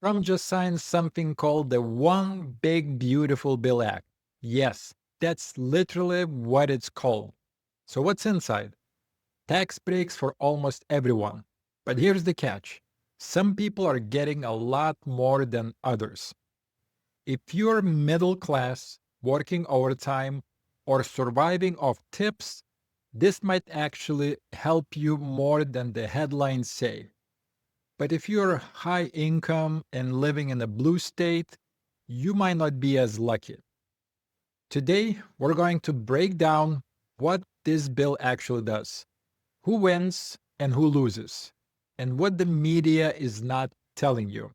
Trump just signed something called the One Big Beautiful Bill Act. Yes, that's literally what it's called. So, what's inside? Tax breaks for almost everyone. But here's the catch, some people are getting a lot more than others. If you're middle class, working overtime, or surviving off tips, this might actually help you more than the headlines say. But if you're high income and living in a blue state, you might not be as lucky. Today, we're going to break down what this bill actually does, who wins and who loses, and what the media is not telling you.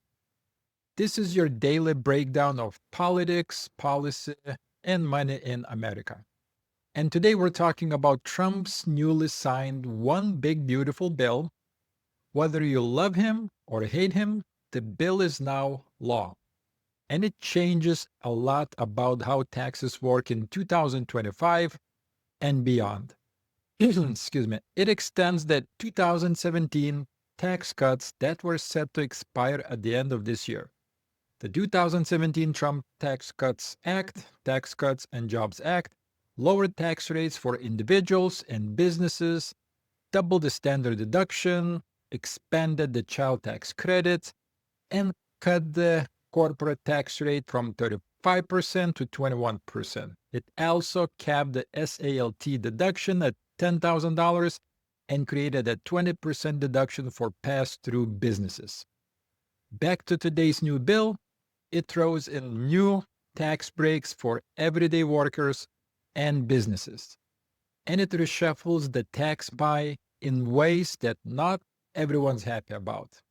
This is your daily breakdown of politics, policy, and money in America. And today we're talking about Trump's newly signed One Big Beautiful Bill. Whether you love him or hate him, the bill is now law. And it changes a lot about how taxes work in 2025 and beyond. Excuse me. It extends the 2017 tax cuts that were set to expire at the end of this year. The 2017 Trump Tax Cuts and Jobs Act lowered tax rates for individuals and businesses, doubled the standard deduction, expanded the child tax credit, and cut the corporate tax rate from 35% to 21%. It also capped the SALT deduction at $10,000 and created a 20% deduction for pass through businesses. Back to today's new bill, it throws in new tax breaks for everyday workers and businesses. And it reshuffles the tax pie in ways that not everyone's happy about.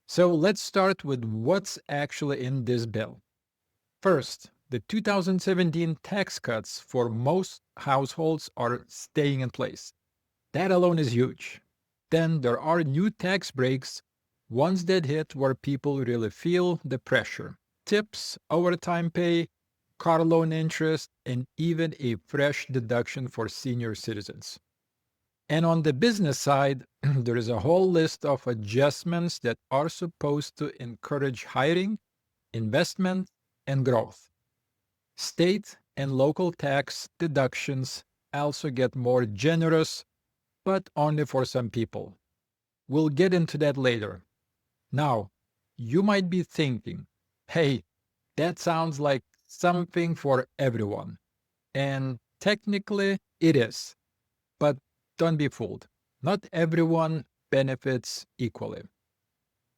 So let's start with what's actually in this bill. First, the 2017 tax cuts for most households are staying in place. That alone is huge. Then there are new tax breaks, ones that hit where people really feel the pressure. Tips, overtime pay, car loan interest, and even a fresh deduction for senior citizens. And on the business side, there is a whole list of adjustments that are supposed to encourage hiring, investment, and growth. State and local tax deductions also get more generous, but only for some people. We'll get into that later. Now, you might be thinking, hey, that sounds like something for everyone. And technically, it is. But don't be fooled. Not everyone benefits equally.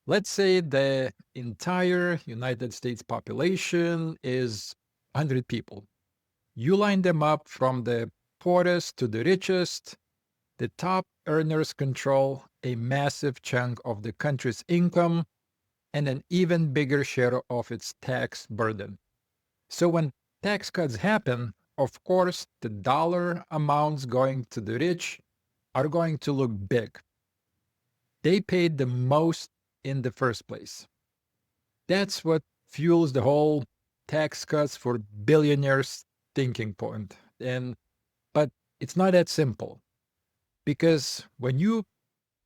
Let's say the entire United States population is 100 people. You line them up from the poorest to the richest. The top earners control a massive chunk of the country's income and an even bigger share of its tax burden. So when tax cuts happen, of course, the dollar amounts going to the rich are going to look big. They paid the most in the first place. That's what fuels the whole tax cuts for billionaires thinking point. And but it's not that simple because when you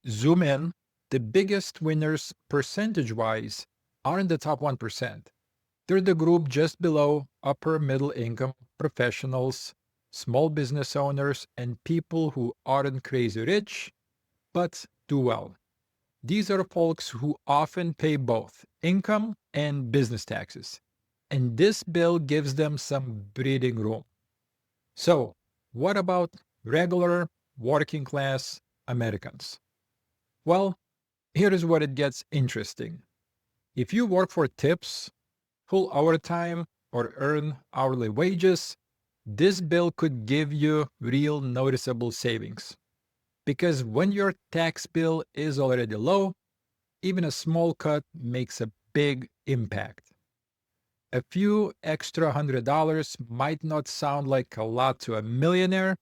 zoom in, the biggest winners percentage wise are in the top 1%. They're the group just below upper middle income professionals, small business owners, and people who aren't crazy rich but do well. These are folks who often pay both income and business taxes. And this bill gives them some breathing room. So, what about regular working class Americans? Well, here is where it gets interesting. If you work for tips, full overtime, or earn hourly wages, this bill could give you real noticeable savings. Because when your tax bill is already low, even a small cut makes a big impact. A few extra $100 might not sound like a lot to a millionaire,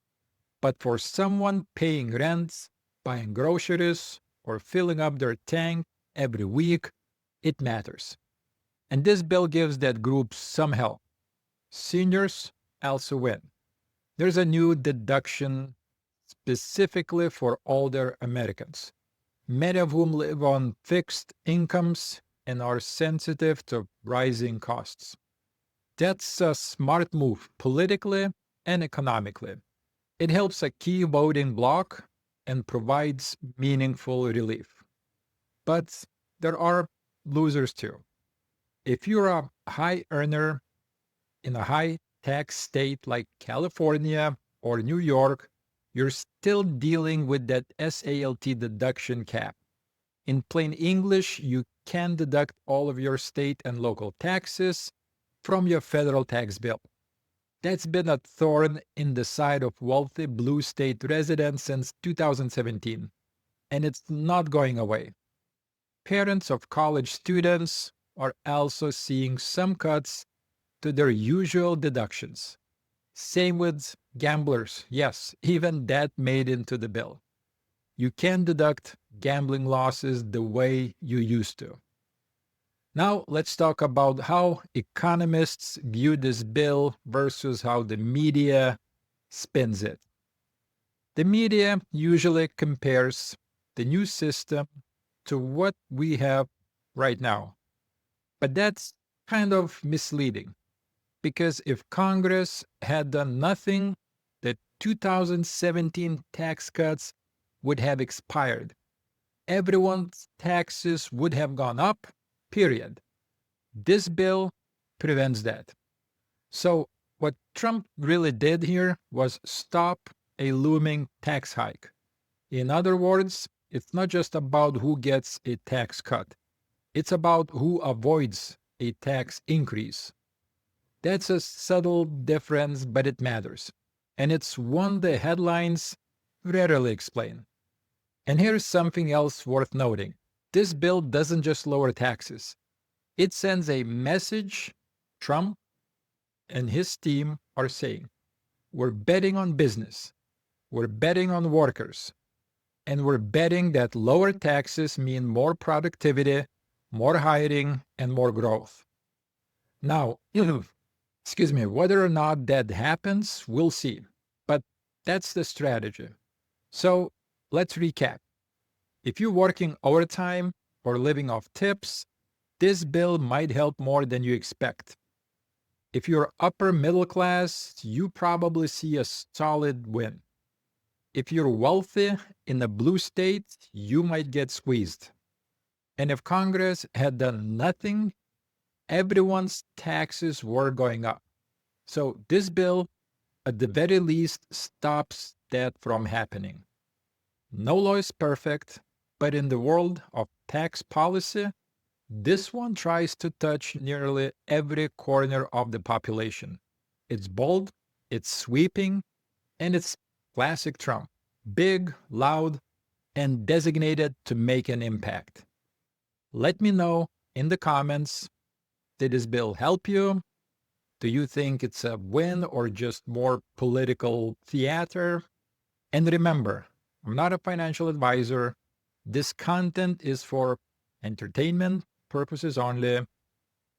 but for someone paying rent, buying groceries, or filling up their tank every week, it matters. And this bill gives that group some help. Seniors also win. There's a new deduction specifically for older Americans, many of whom live on fixed incomes and are sensitive to rising costs. That's a smart move politically and economically. It helps a key voting bloc and provides meaningful relief. But there are losers too. If you're a high earner in a high tax state like California or New York, you're still dealing with that SALT deduction cap. In plain English, you can deduct all of your state and local taxes from your federal tax bill. That's been a thorn in the side of wealthy blue state residents since 2017, and it's not going away. Parents of college students are also seeing some cuts to their usual deductions. Same with gamblers. Yes, even that made into the bill. You can deduct gambling losses the way you used to. Now, let's talk about how economists view this bill versus how the media spins it. The media usually compares the new system to what we have right now. But that's kind of misleading because if Congress had done nothing, the 2017 tax cuts would have expired. Everyone's taxes would have gone up, period. This bill prevents that. So, what Trump really did here was stop a looming tax hike. In other words, it's not just about who gets a tax cut, it's about who avoids a tax increase. That's a subtle difference, but it matters. And it's one the headlines rarely explain. And here's something else worth noting. This bill doesn't just lower taxes. It sends a message Trump and his team are saying. We're betting on business. We're betting on workers. And we're betting that lower taxes mean more productivity, more hiring, and more growth. Now, excuse me, whether or not that happens, we'll see. But that's the strategy. So let's recap. If you're working overtime or living off tips, this bill might help more than you expect. If you're upper middle class, you probably see a solid win. If you're wealthy in a blue state, you might get squeezed. And if Congress had done nothing, everyone's taxes were going up. So this bill, at the very least, stops that from happening. No law is perfect, but in the world of tax policy, this one tries to touch nearly every corner of the population. It's bold, it's sweeping, and it's classic Trump. Big, loud, and designated to make an impact. Let me know in the comments, did this bill help you? Do you think it's a win or just more political theater? And remember, I'm not a financial advisor. This content is for entertainment purposes only.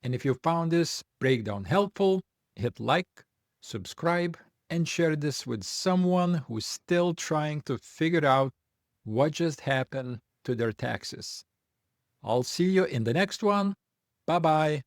And if you found this breakdown helpful, hit like, subscribe, and share this with someone who's still trying to figure out what just happened to their taxes. I'll see you in the next one. Bye bye.